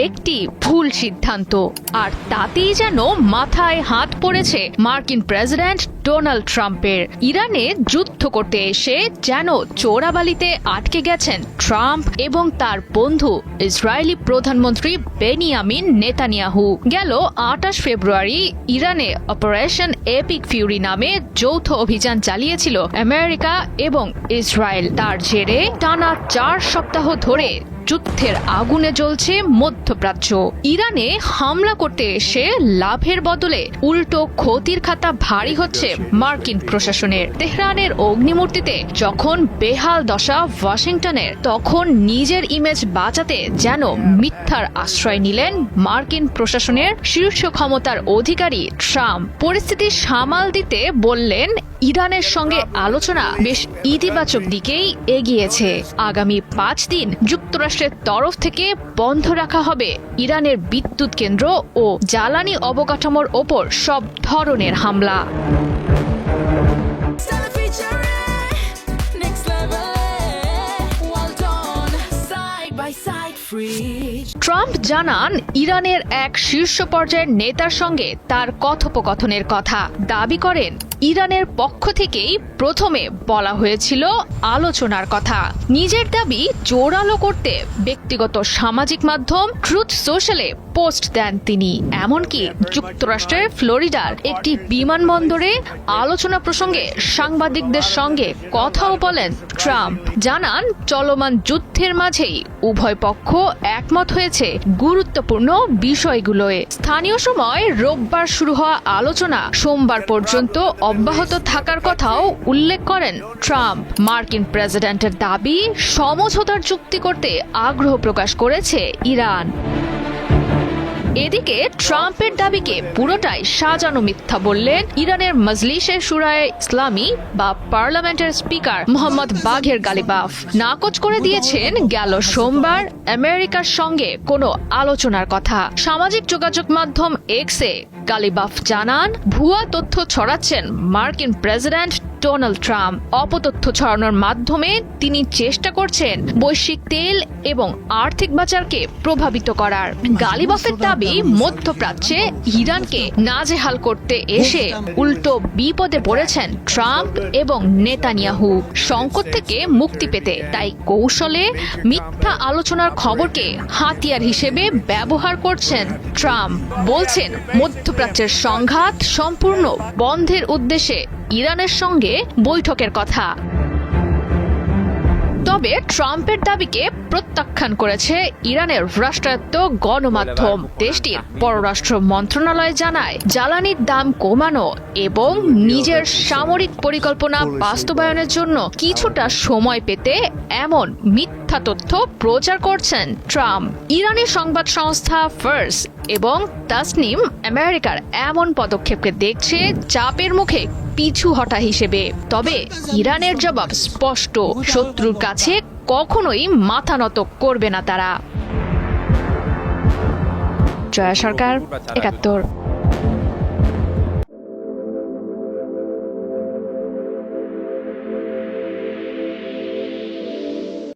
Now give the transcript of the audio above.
একটি ভুল সিদ্ধান্ত, আর তাতেই যেন মাথায় হাত পড়েছে মার্কিন প্রেসিডেন্ট ডোনাল্ড ট্রাম্পের। ইরানে যুদ্ধ করতে এসে যেন চোরাবালিতে আটকে গেছেন ট্রাম্প এবং তার বন্ধু ইসরায়েলি প্রধানমন্ত্রী বেনিয়ামিন নেতানিয়াহু। গেল ২৮ ফেব্রুয়ারি ইরানে অপারেশন এপিক ফিউরি নামে যৌথ অভিযান চালিয়েছিল আমেরিকা এবং ইসরায়েল। তার জেরে টানা ৪ সপ্তাহ ধরে যুদ্ধের আগুনে জ্বলছে মধ্যপ্রাচ্য। ইরানে হামলা করতে এসে লাভের বদলে উল্টো ক্ষতির খাতা ভারী হচ্ছে মার্কিন প্রশাসনের। তেহরানের অগ্নিমূর্তিতে যখন বেহাল দশা ওয়াশিংটনের, তখন নিজের ইমেজ বাঁচাতে যেন মিথ্যার আশ্রয় নিলেন মার্কিন প্রশাসনের শীর্ষ ক্ষমতার অধিকারী ট্রাম্প। পরিস্থিতি সামাল দিতে বললেন, ইরানের সঙ্গে আলোচনা বেশ ইতিবাচক দিকেই এগিয়েছে। আগামী ৫ দিন যুক্তরাষ্ট্রের তরফ থেকে বন্ধ রাখা হবে ইরানের বিদ্যুৎ কেন্দ্র ও জ্বালানি অবকাঠামোর ওপর সব ধরনের হামলা। ট্রাম্প জানান, ইরানের এক শীর্ষ পর্যায়ের নেতার সঙ্গে তার কথোপকথনের কথা। দাবি করেন, ইরানের পক্ষ থেকেই প্রথমে বলা হয়েছিল আলোচনার কথা। নিজের দাবি জোরালো করতে ব্যক্তিগত সামাজিক মাধ্যম ট্রুথ সোশ্যালে পোস্ট দেন তিনি। এমনকি যুক্তরাষ্ট্রের ফ্লোরিডার একটি বিমানবন্দরে আলোচনা প্রসঙ্গে সাংবাদিকদের সঙ্গে কথাও বলেন ট্রাম্প। জানান, চলমান যুদ্ধের মাঝেই উভয় পক্ষ একমত হয়েছে গুরুত্বপূর্ণ বিষয়গুলোয়। স্থানীয় সময় রোববার শুরু হওয়া আলোচনা সোমবার পর্যন্ত অব্যাহত থাকার কথাও উল্লেখ করেন ট্রাম্প। মার্কিন প্রেসিডেন্টের দাবি, সমঝোতার চুক্তি করতে আগ্রহ প্রকাশ করেছে ইরান। এদিকে ট্রাম্পের দাবিকে পুরোটাই সাজানো মিথ্যা বললেন ইরানের মজলিশে শুরায়ে ইসলামী বা পার্লামেন্টের স্পিকার মোহাম্মদ বাঘের গালিবাফ। নাকচ করে দিয়েছেন গেল সোমবার আমেরিকার সঙ্গে কোনো আলোচনার কথা। সামাজিক যোগাযোগ মাধ্যম এক্সে গালিবাফ জানান, ভুয়া তথ্য ছড়াচ্ছেন মার্কিন প্রেসিডেন্ট ডোনাল্ড ট্রাম্প। অপতথ্য ছড়ানোর মাধ্যমে তিনি চেষ্টা করছেন বৈশ্বিক তেল এবং আর্থিক বাজারকে প্রভাবিত করার। গালিবাফের দাবি, মধ্যপ্রাচ্যে ইরানকে নাজেহাল করতে এসে উল্টো বিপদে পড়েছেন ট্রাম্প এবং নেতানিয়াহু। সংকট থেকে মুক্তি পেতে তাই কৌশলে মিথ্যা আলোচনার খবরকে হাতিয়ার হিসেবে ব্যবহার করছেন ট্রাম্প। বলছেন, মধ্যপ্রাচ্যের সংঘাত সম্পূর্ণ বন্ধের উদ্দেশ্যে ইরানের সঙ্গে বৈঠকের কথা। তবে ট্রাম্পের দাবিকে প্রত্যাখ্যান করেছে ইরানের রাষ্ট্রায়ত্ত গণমাধ্যম। দেশটির পররাষ্ট্র মন্ত্রণালয় জানায়, জ্বালানির দাম কমানো এবং নিজের সামরিক পরিকল্পনা বাস্তবায়নের জন্য কিছুটা সময় পেতে এমন মিথ্যা তথ্য প্রচার করছেন ট্রাম্প। ইরানি সংবাদ সংস্থা ফার্স এবং তাসনিম আমেরিকার এমন পদক্ষেপকে দেখছে চাপের মুখে পিছু হটা হিসেবে। তবে ইরানের জবাব স্পষ্ট, শত্রুর কাছে কখনোই মাথা নত করবে না তারা। জয়া সরকার, ৭১।